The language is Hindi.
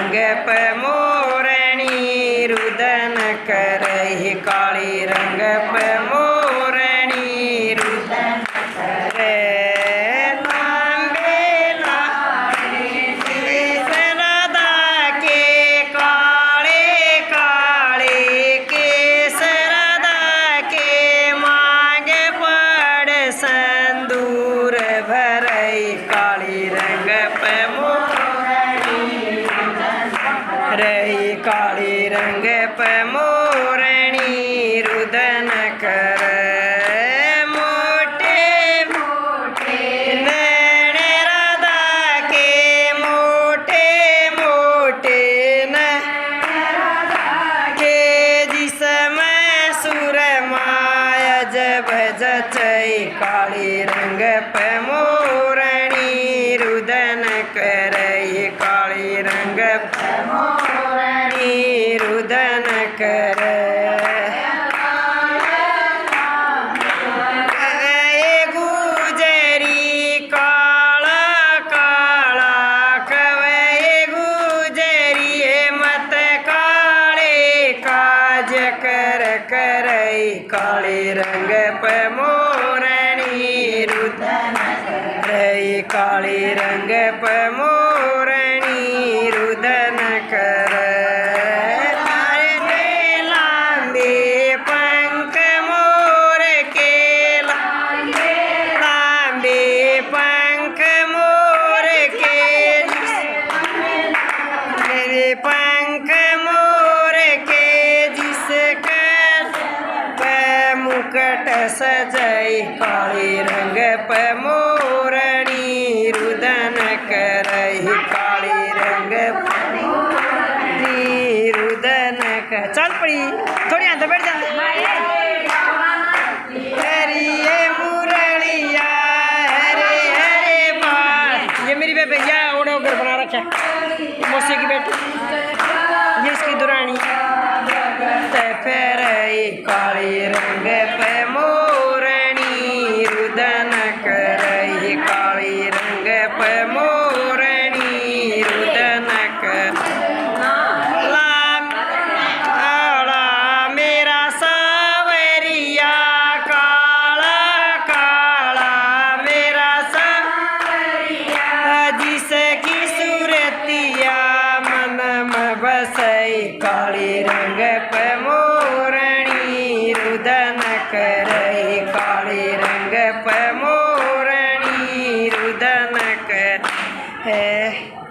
रंग पे मोरणी रुदन करई काली रंग पे मोरणी रुदन करे संदूर भरई काली रंग पे मोरणी रही काली रंग पे मोरणी रुदन कर मोटे मोटे नैन राधा के मोटे मोटे के जिसमें सुर माया जब जचई काली रंग पे मोरणी रुदन करई काली रंग पे मोरणी रुदन कर गुजरी काला काला कवे गुजरी मत काले काज कर करई काली रंग पे मोरणी रुदन रही काली रंग पे मोरणी रुदन कर लांबे पंख मोर के लांबे पंख मोर के मेरे पंख मोर के जिसका मुकट सजई काली रंग पे मोरणी रुदन करई काली रंग पे रुदन कर चल पड़ी थोड़ी अंदर बैठ जा हरी ये मुरलिया हरे हरे बाल ये मेरी बेबे या ओढ़ो घर बना रखा है मौसी की बेटी ये इसकी दुरानी फेरई काली रंग पे मोरणी रुदन करई काली रंग पे मोरणी रुदन कर मेरा सावरिया काला काला मेरा सावरिया जिसकी सूरतिया मन में बसई काली रंग पे मोरणी रुदन करई काली रंग पे मोरणी रुदन कर है।